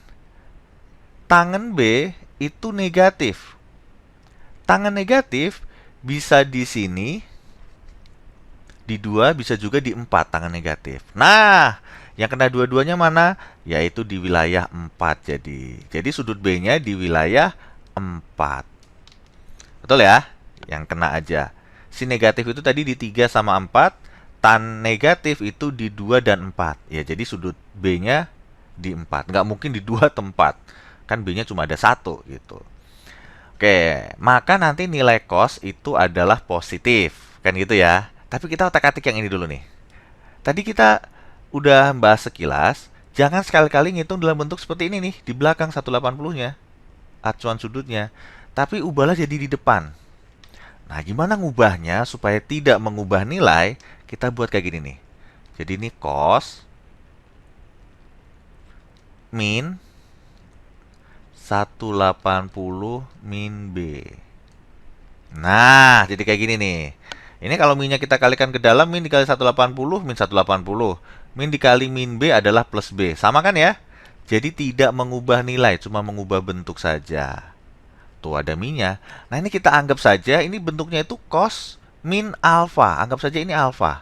tangen B itu negatif. Tangen negatif bisa di sini, di 2, bisa juga di 4 tangen negatif. Nah, yang kena dua-duanya mana? Yaitu di wilayah 4 jadi. Jadi sudut B-nya di wilayah 4. Betul ya? Yang kena aja. Sin negatif itu tadi di 3 sama 4, tan negatif itu di 2 dan 4. Ya, jadi sudut B-nya di 4. Nggak mungkin di 2 tempat. Kan B-nya cuma ada 1 gitu. Oke, maka nanti nilai cos itu adalah positif. Kan gitu ya. Tapi kita otak-atik yang ini dulu nih. Tadi kita udah bahas sekilas, jangan sekali-kali ngitung dalam bentuk seperti ini nih, di belakang 180-nya. Acuan sudutnya. Tapi ubahlah jadi di depan. Nah, gimana ngubahnya supaya tidak mengubah nilai? Kita buat kayak gini nih. Jadi ini cos min 180 min B. Nah, jadi kayak gini nih. Ini kalau minnya kita kalikan ke dalam, min dikali 180, min 180. Min dikali min B adalah plus B. Sama kan ya? Jadi tidak mengubah nilai, cuma mengubah bentuk saja. Tuh ada minnya. Nah, ini kita anggap saja ini bentuknya itu cos min alfa. Anggap saja ini alfa.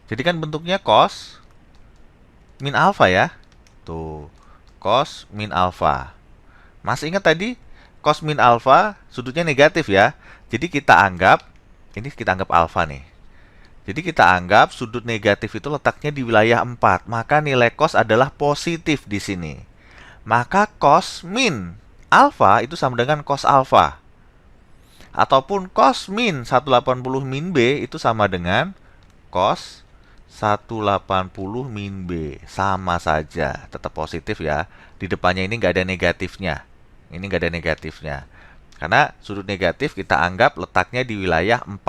Jadi kan bentuknya cos min alfa ya. Tuh, cos min alfa. Masih ingat tadi cos min alfa sudutnya negatif ya. Jadi kita anggap alfa nih. Jadi kita anggap sudut negatif itu letaknya di wilayah 4. Maka nilai cos adalah positif di sini. Maka cos min alfa itu sama dengan cos alfa. Ataupun cos min 180 min B itu sama dengan cos 180 min B. Sama saja, tetap positif ya. Di depannya ini nggak ada negatifnya. Ini nggak ada negatifnya. Karena sudut negatif kita anggap letaknya di wilayah 4.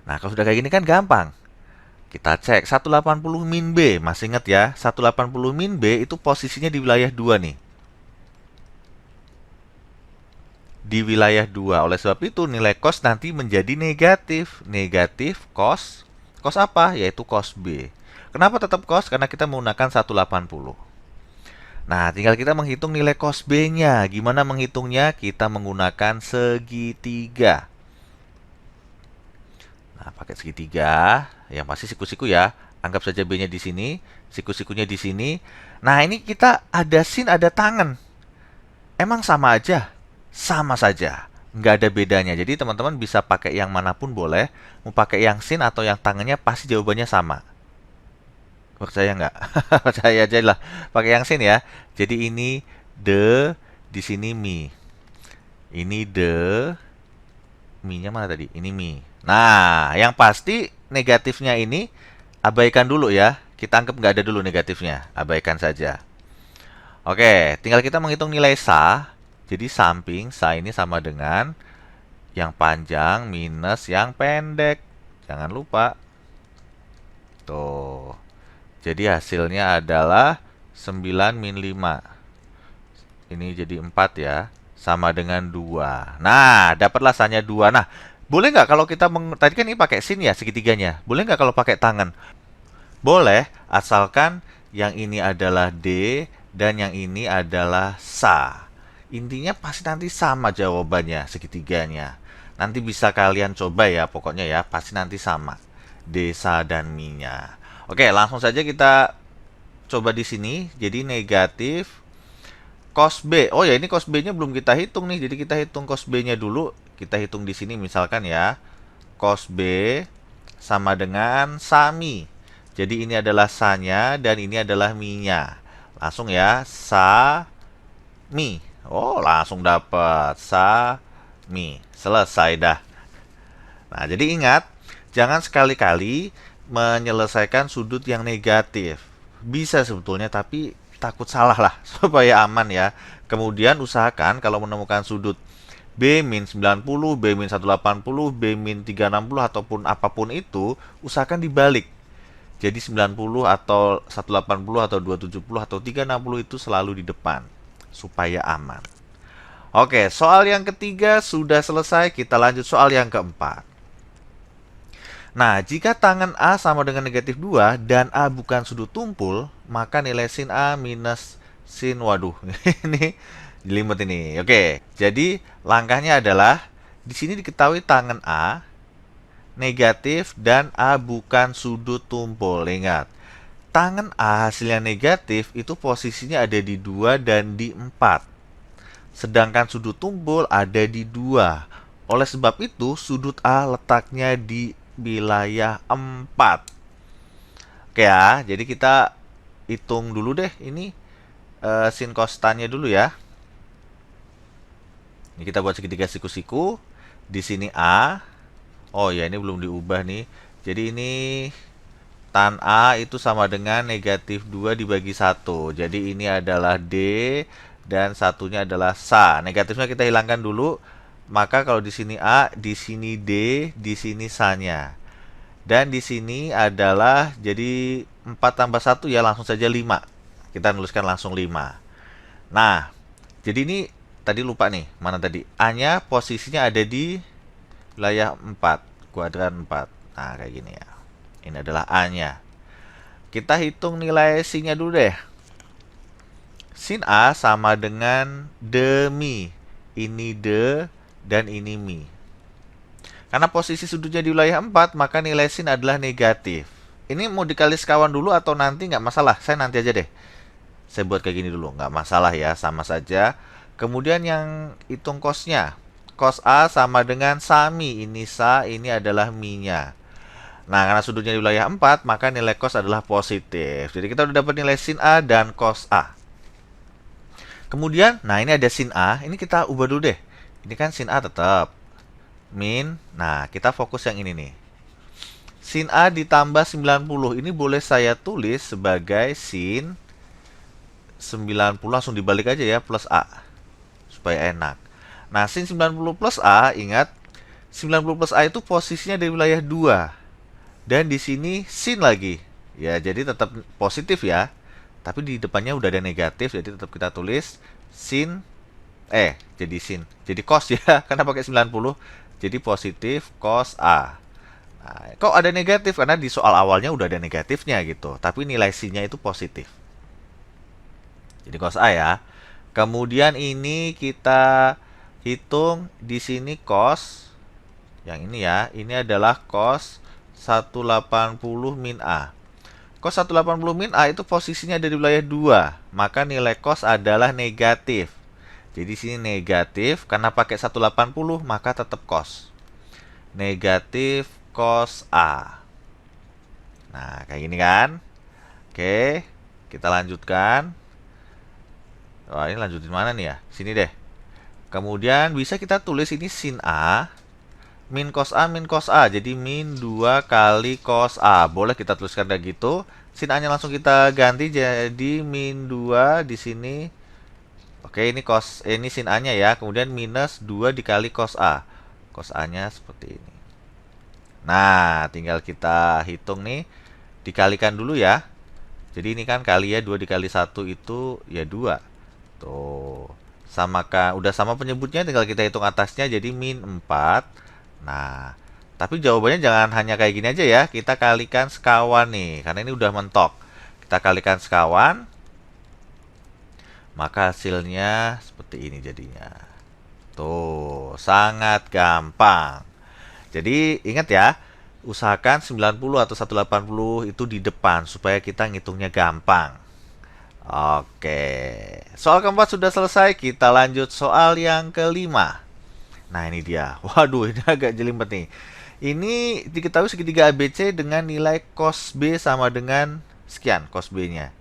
Nah, kalau sudah kayak gini kan gampang. Kita cek 180 min B. Masih ingat ya, 180 min B itu posisinya di wilayah 2 nih. Di wilayah 2. Oleh sebab itu nilai cos nanti menjadi negatif. Negatif cos. Cos apa? Yaitu cos B. Kenapa tetap cos? Karena kita menggunakan 180. Nah, tinggal kita menghitung nilai cos B-nya. Gimana menghitungnya? Kita menggunakan segitiga. Nah, pakai segitiga. Yang pasti siku-siku ya. Anggap saja B-nya di sini. Siku-sikunya di sini. Nah, ini kita ada sin, ada tangen. Emang sama aja? Sama saja, nggak ada bedanya. Jadi teman-teman bisa pakai yang manapun boleh, mau pakai yang sin atau yang tangannya pasti jawabannya sama. Percaya nggak? Percaya aja lah, pakai yang sin ya. Jadi ini the, di sini mi. Ini the, mi-nya mana tadi? Ini mi. Nah, yang pasti negatifnya ini abaikan dulu ya. Kita anggap nggak ada dulu negatifnya, abaikan saja. Oke, tinggal kita menghitung nilai sa. Jadi samping sa ini sama dengan yang panjang minus yang pendek. Jangan lupa. Tuh. Jadi hasilnya adalah 9 min 5. Ini jadi 4 ya. Sama dengan 2. Nah, dapatlah sanya 2. Nah, boleh nggak kalau kita tadi kan ini pakai sin ya segitiganya. Boleh nggak kalau pakai tangan? Boleh, asalkan yang ini adalah D dan yang ini adalah Sa. Intinya pasti nanti sama jawabannya segitiganya. Nanti bisa kalian coba ya, pokoknya ya, pasti nanti sama. Desa dan Mi-nya. Oke, langsung saja kita coba di sini. Jadi negatif cos B. Oh ya, ini cos B-nya belum kita hitung nih. Jadi kita hitung cos B-nya dulu. Kita hitung di sini misalkan ya. Cos B sama dengan Sami. Jadi ini adalah Sa-nya dan ini adalah Mi-nya. Langsung ya, Sa Mi. Oh, langsung dapat Sa Mi. Selesai dah. Nah, jadi ingat, jangan sekali-kali menyelesaikan sudut yang negatif. Bisa sebetulnya, tapi takut salah lah, supaya aman ya. Kemudian usahakan kalau menemukan sudut B-90, B-180, B-360 ataupun apapun itu, usahakan dibalik. Jadi 90 atau 180 atau 270 atau 360 itu selalu di depan, supaya aman. Oke, soal yang ketiga sudah selesai, kita lanjut soal yang keempat. Nah, jika tangan A sama dengan negatif 2 dan A bukan sudut tumpul, maka nilai sin A minus sin, waduh, ini jelimet ini. Oke, jadi langkahnya adalah di sini diketahui tangan A negatif dan A bukan sudut tumpul. Ingat, tangan A hasilnya negatif itu posisinya ada di 2 dan di 4. Sedangkan sudut tumpul ada di 2. Oleh sebab itu, sudut A letaknya di wilayah 4. Oke ya, jadi kita hitung dulu deh ini sin kostannya dulu ya. Ini kita buat segitiga siku-siku. Di sini A. Oh ya, ini belum diubah nih. Jadi ini tan A itu sama dengan negatif 2 dibagi 1. Jadi ini adalah D dan satunya adalah Sa. Negatifnya kita hilangkan dulu. Maka kalau di sini A, di sini D, di sini Sa-nya. Dan di sini adalah jadi 4 tambah 1 ya, langsung saja 5. Kita nuliskan langsung 5. Nah, jadi ini tadi lupa nih, mana tadi? A-nya posisinya ada di wilayah 4, kuadran 4. Nah, kayak gini ya. Ini adalah A-nya. Kita hitung nilai sin-nya dulu deh. Sin A sama dengan demi. Ini de dan ini mi. Karena posisi sudutnya di wilayah 4, maka nilai sin adalah negatif. Ini mau dikali sekawan dulu atau nanti nggak masalah. Saya nanti aja deh. Saya buat kayak gini dulu. Nggak masalah ya, sama saja. Kemudian yang hitung cosnya. Cos A sama dengan Sami. Ini Sa, ini adalah Mi-nya. Nah, karena sudutnya di wilayah 4, maka nilai cos adalah positif. Jadi kita udah dapat nilai sin A dan cos A. Kemudian, nah ini ada sin A. Ini kita ubah dulu deh. Ini kan sin A tetap min. Nah, kita fokus yang ini nih. Sin A ditambah 90. Ini boleh saya tulis sebagai sin 90, langsung dibalik aja ya, plus A. Supaya enak. Nah, sin 90 plus A, ingat 90 plus A itu posisinya di wilayah 2. Dan di sini sin lagi. Ya, jadi tetap positif ya. Tapi di depannya udah ada negatif, jadi tetap kita tulis sin jadi sin. Jadi cos ya, karena pakai 90. Jadi positif cos A. Nah, kok ada negatif? Karena di soal awalnya udah ada negatifnya gitu. Tapi nilai sin-nya itu positif. Jadi cos A ya. Kemudian ini kita hitung di sini cos. Yang ini ya, ini adalah cos 180 min A. Cos 180 min A itu posisinya ada di wilayah 2. Maka nilai cos adalah negatif. Jadi sini negatif, karena pakai 180 maka tetap cos. Negatif cos A. Nah, kayak gini kan. Oke, kita lanjutkan. Wah, ini lanjutin mana nih ya? Sini deh. Kemudian bisa kita tulis ini sin A min cos A min cos A. Jadi min 2 kali cos A. Boleh kita tuliskan kayak gitu. Sin A-nya langsung kita ganti jadi min 2 di sini. Oke, ini ini sin A-nya ya. Kemudian minus 2 dikali cos A. Cos A-nya seperti ini. Nah, tinggal kita hitung nih. Dikalikan dulu ya. Jadi ini kan kali ya, 2 dikali 1 itu ya 2. Tuh. Sama kan, udah sama penyebutnya, tinggal kita hitung atasnya jadi min 4. Nah, tapi jawabannya jangan hanya kayak gini aja ya. Kita kalikan sekawan nih, karena ini udah mentok. Kita kalikan sekawan, maka hasilnya seperti ini jadinya. Tuh, sangat gampang. Jadi ingat ya, usahakan 90 atau 180 itu di depan supaya kita ngitungnya gampang. Oke, soal keempat sudah selesai. Kita lanjut soal yang kelima. Nah ini dia. Waduh, ini agak jelimet nih. Ini diketahui segitiga ABC dengan nilai cos B sama dengan sekian cos B-nya.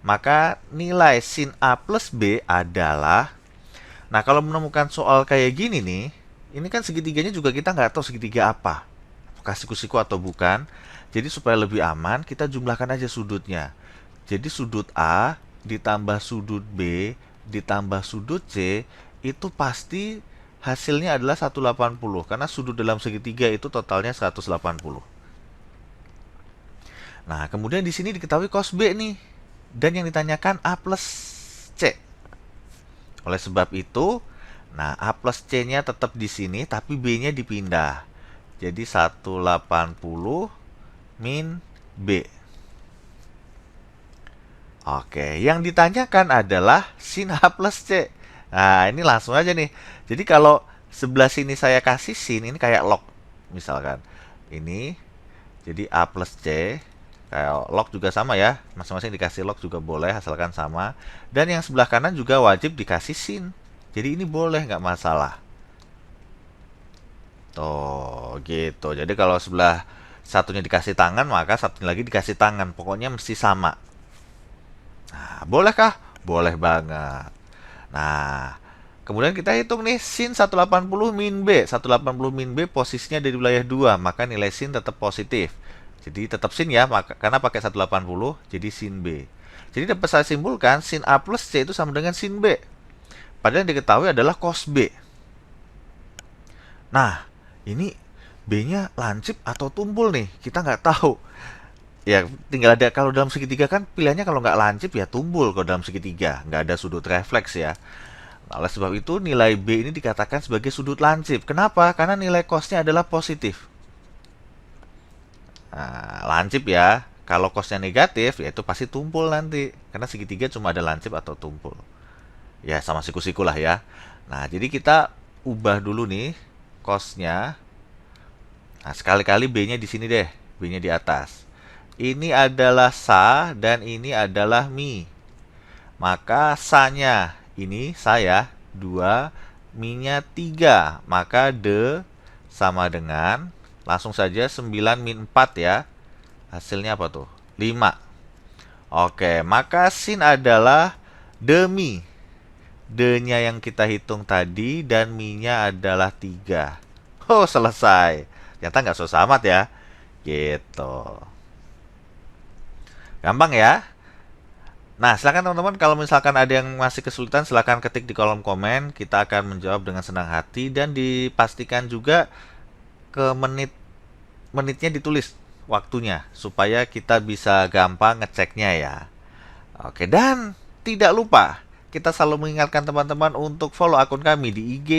Maka nilai sin A plus B adalah... Nah, kalau menemukan soal kayak gini nih, ini kan segitiganya juga kita nggak tahu segitiga apa. Apakah siku-siku atau bukan. Jadi supaya lebih aman, kita jumlahkan aja sudutnya. Jadi sudut A ditambah sudut B ditambah sudut C itu pasti hasilnya adalah 180. Karena sudut dalam segitiga itu totalnya 180. Nah, kemudian di sini diketahui cos B nih. Dan yang ditanyakan A plus C. Oleh sebab itu, nah A plus C-nya tetap di sini, tapi B-nya dipindah. Jadi 180 min B. Oke, yang ditanyakan adalah sin A plus C. Nah, ini langsung aja nih. Jadi kalau sebelah sini saya kasih sin, ini kayak log. Misalkan, ini jadi A plus C. Kayak log juga sama ya. Masing-masing dikasih log juga boleh, asalkan sama. Dan yang sebelah kanan juga wajib dikasih sin. Jadi ini boleh, nggak masalah. Tuh, gitu. Jadi kalau sebelah satunya dikasih tangan, maka satunya lagi dikasih tangan. Pokoknya mesti sama. Nah, bolehkah? Boleh banget. Nah, kemudian kita hitung nih sin 180 min B. 180 min B posisinya dari wilayah 2, maka nilai sin tetap positif. Jadi tetap sin ya, karena pakai 180, jadi sin B. Jadi dapat saya simpulkan sin A plus C itu sama dengan sin B. Padahal yang diketahui adalah cos B. Nah, ini B-nya lancip atau tumpul nih, kita nggak tahu. Ya, tinggal ada, kalau dalam segitiga kan pilihannya kalau nggak lancip ya tumpul kalau dalam segitiga. Nggak ada sudut refleks ya. Nah, oleh sebab itu nilai B ini dikatakan sebagai sudut lancip. Kenapa? Karena nilai cosnya adalah positif. Nah, lancip ya. Kalau cosnya negatif, ya itu pasti tumpul nanti. Karena segitiga cuma ada lancip atau tumpul. Ya, sama siku-siku lah ya. Nah, jadi kita ubah dulu nih cosnya. Nah, sekali-kali B-nya di sini deh. B-nya di atas. Ini adalah sa dan ini adalah mi. Maka sa-nya ini saya 2, mi-nya 3. Maka de sama dengan, langsung saja 9 min 4 ya. Hasilnya apa tuh? 5. Oke, maka sin adalah demi. De-nya yang kita hitung tadi dan mi-nya adalah 3. Oh, selesai. Ternyata nggak susah amat ya. Gitu. Gampang ya. Nah, silakan teman-teman, kalau misalkan ada yang masih kesulitan, silakan ketik di kolom komen. Kita akan menjawab dengan senang hati dan dipastikan juga ke menitnya ditulis waktunya supaya kita bisa gampang ngeceknya ya. Oke, dan tidak lupa kita selalu mengingatkan teman-teman untuk follow akun kami di IG,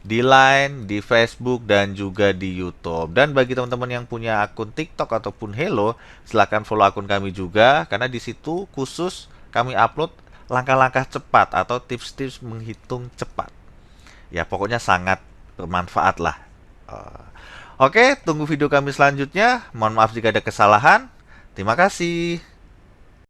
di Line, di Facebook, dan juga di YouTube. Dan bagi teman-teman yang punya akun TikTok ataupun Hello, silahkan follow akun kami juga, karena di situ khusus kami upload langkah-langkah cepat atau tips-tips menghitung cepat. Ya, pokoknya sangat bermanfaat lah. Oke, tunggu video kami selanjutnya. Mohon maaf jika ada kesalahan. Terima kasih.